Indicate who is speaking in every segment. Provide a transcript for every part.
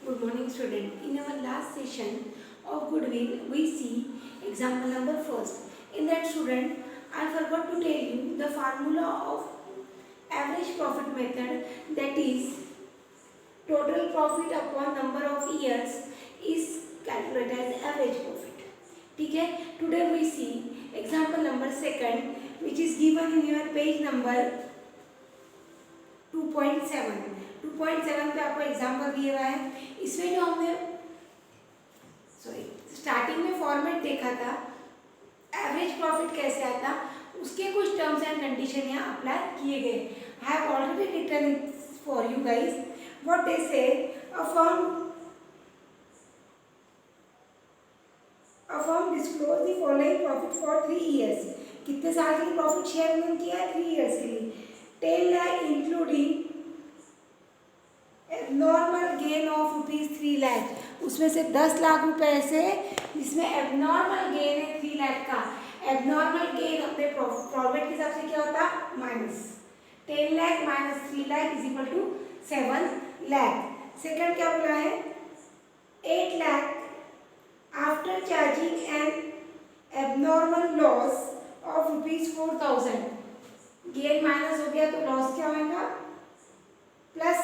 Speaker 1: Good morning, student. In our last session of Goodwill, we see example number first. In that, student, I forgot to tell you the formula of average profit method, that is total profit upon number of years is calculated as average profit. Okay? Today we see example number second, which is given in your page number 2.7. 2.7 पे आपको example दिया हुआ है. इसमें जो हमने starting में format देखा था एवरेज प्रॉफिट कैसे आता, उसके कुछ टर्म्स एंड कंडीशन यहाँ अप्लाई किए गए. I have already written it for you guys. What they say, a firm disclose the following profit for 3 years. कितने साल के लिए प्रॉफिट शेयर उन्होंने किया है? 3 years के लिए. 10 lakh including abnormal gain of ₹3 lakh. उसमें से 10 लाख रुपए से जिसमें एबनॉर्मल गेन है 3 लाख का. एबनॉर्मल गेन अपने प्रॉफिट के हिसाब से क्या होता? Minus 10 lakh minus 3 lakh is equal to 7 lakh. Second क्या बोला है? 8 lakh after charging an abnormal loss of ₹4,000. Gain minus हो गया तो लॉस क्या होगा? प्लस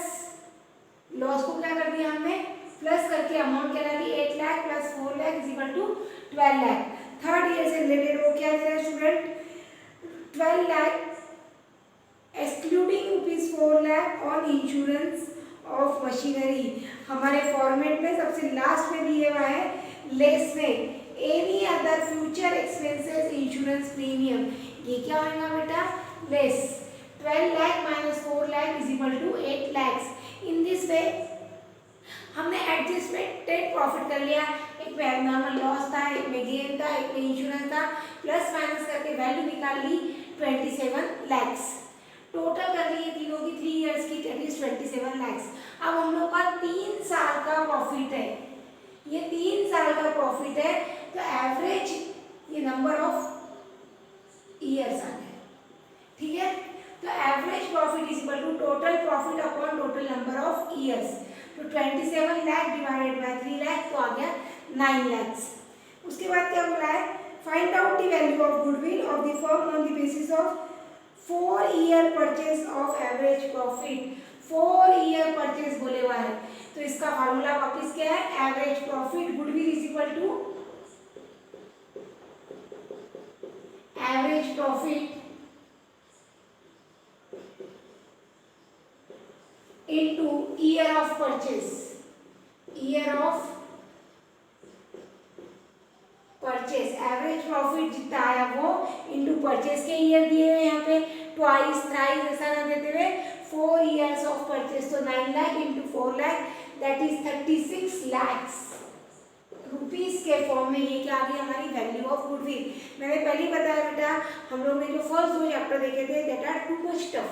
Speaker 1: लॉस को क्या कर दिया हमने? प्लस करके अमाउंट क्या लगी? 8 lakh plus 4 lakh is equal to 12 lakh. Third year से रिलेटेड वो क्या दे रहा है student? 12 lakh excluding ₹4 lakh on insurance of machinery. हमारे फॉर्मेट में सबसे लास्ट में दिया हुआ है लेस में any other future expenses insurance premium. ये क्या होगा बेटा? Less 12 lakh minus 4 lakh is equal to 8 lakhs. In this way हमने एडजस्टमेंट प्रॉफिट कर लिया. एक में एबनॉर्मल लॉस था, एक में गेन था, एक में इंश्योरेंस था. प्लस माइनस करके वैल्यू निकाल ली 27 lakhs. टोटल कर ली तीनों की 3 years की, दैट इज 27 lakhs. अब हम लोग का 3 साल का प्रॉफिट है. ये 3 साल का प्रॉफिट है तो एवरेज ये नंबर ऑफ ईयर्स आ गए. ठीक है, तो average profit is equal to total profit upon total number of years. तो 27 लाख डिवाइडेड बाय 3 लाख तो आ गया 9 lakhs. उसके बाद क्या बोला है? Find out the value of goodwill of the firm on the basis of 4 year purchase of average profit. 4 year purchase बोले हुआ है तो इसका फार्मूला वापिस क्या है? Average profit goodwill is equal to average profit into year of purchase. year of purchase average profit जितना आया वो into परचेज के ईयर दिए हुए यहाँ पे ट्वाइस थ्राइस ऐसा ना देते हुए 4 years of purchase. तो 9 lakh into 4 lakh that is 36 lakhs rupees के फॉर्म में. ये क्या आ गई हमारी वैल्यू ऑफ गुडविल. मैंने पहले ही बताया बेटा हम लोग ने जो फर्स्ट 2 चैप्टर देखे थे that are too much tough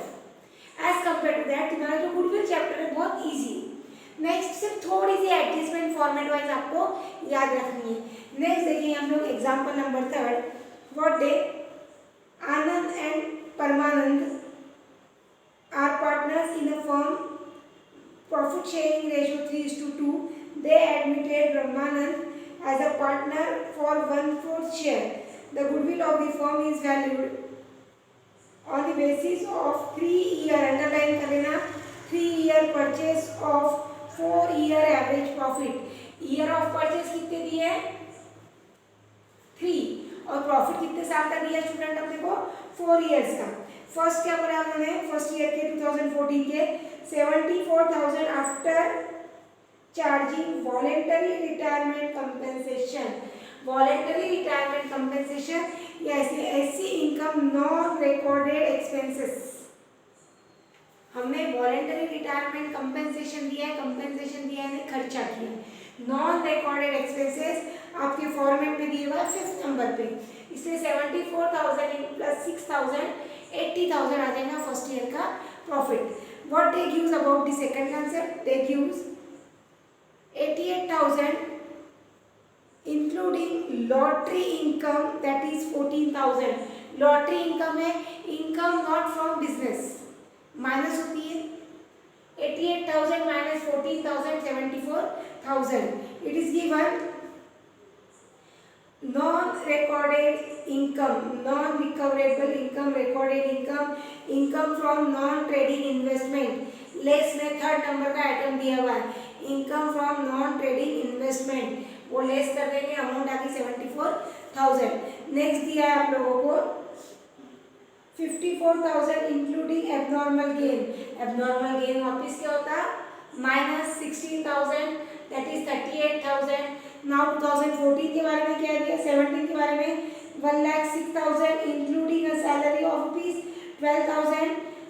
Speaker 1: as compare to that. तुम्हारा जो गुडविल चैप्टर है बहुत इजी. नेक्स्ट सिर्फ थोड़ी सी एडजस्टमेंट फॉर्मेट वाइज आपको याद रखनी है. नेक्स्ट देखिए हम लोग example number 3. What day Anand and Paramanand are partners in a firm. Profit sharing ratio 3:2. They admitted Brahmanand as a partner for 1/4 share. The goodwill of the firm is valued on the basis of 3 year, underline कर लेना, 3 year purchase of 4 year average profit. year of purchase कितने दिए हैं? 3. और profit कितने साल का दिया स्टूडेंट अपने को? 4 years का. फर्स्ट क्या बोला उन्होंने? फर्स्ट ईयर के 2014 के 74,000 after charging voluntary retirement compensation. Voluntary retirement compensation या ऐसी इनकम नॉन रिकॉर्डेड एक्सपेंसेस. हमने वॉलेंटरी रिटायरमेंट कंपेंसेशन दिया है, कंपेंसेशन दिया है, खर्चा किया. नॉन रिकॉर्डेड एक्सपेंसेस आपके फॉर्मेट में दिए हुआ है 5th नंबर पे. इसलिए 74,000 प्लस 6,000 80,000 आ जाएगा फर्स्ट ईयर का profit. What they gives about the second concept? They gives 88,000 including lottery income that is 14,000. Lottery income है, income not from business, minus होती है. 88,000 minus 14,000, 74,000. It is given non-recorded income, non-recoverable income, recorded income, income from non-trading investment. Less में third number का item दिया हुआ है, income from non trading investment, वो less कर देंगे, अमाउंट आ गई 74,000. नेक्स्ट दिया है आप लोगों को 54,000 including abnormal gain. Abnormal gain वापस क्या होता है, माइनस 16,000, दैट इज 38,000. नाउ 2014 के बारे में क्या दिया, 17 के बारे में 1,06,000 इंक्लूडिंग अ सैलरी ऑफ ₹12,000.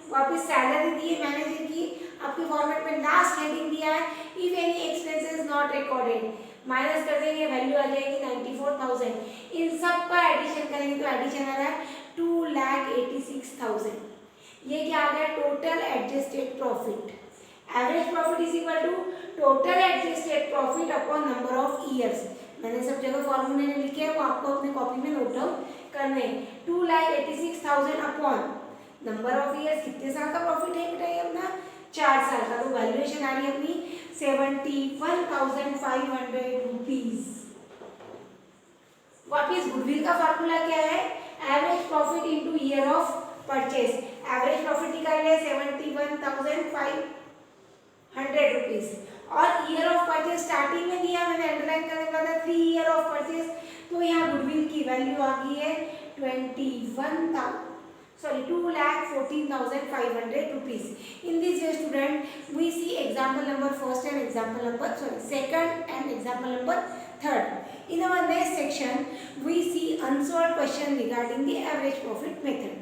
Speaker 1: वापस सैलरी दी है मैनेजर की, आपके फॉर्मेट में लास्ट हेडिंग दिया है, if any expenses not recorded, minus कर देंगे, वैल्यू आ जाएगी 94,000. इन सब का एडिशन करेंगे तो एडिशन आ रहा है 2,86,000. ये क्या आ गया, total adjusted profit. Average profit is equal to total adjusted profit upon number of years. मैंने सब जगह फॉर्मूले लिखे हैं, वो आपको अपने कॉपी में नोट डाउन करने. 2,86,000 अपॉन नंबर ऑफ ईयर्स, कितने साल का प्रॉफिट है बेटा ये अपना, 4 साल का. तो वैल्यूएशन आ रही है अपनी 71,500 रुपीज. वापिस गुडविल का फॉर्मूला क्या है, average profit into year of purchase. Average profit निकाल लिया 71,500 रुपीज, और ईयर ऑफ परचेज स्टार्टिंग में दिया, मैंने अंडरलाइन करने के बाद 3 ईयर ऑफ परचेज. तो यहाँ गुडविल की वैल्यू आ गई है 2,14,500 rupees. In this way student, we see example number first and second and example number third. In our next section, we see unsolved question regarding the average profit method.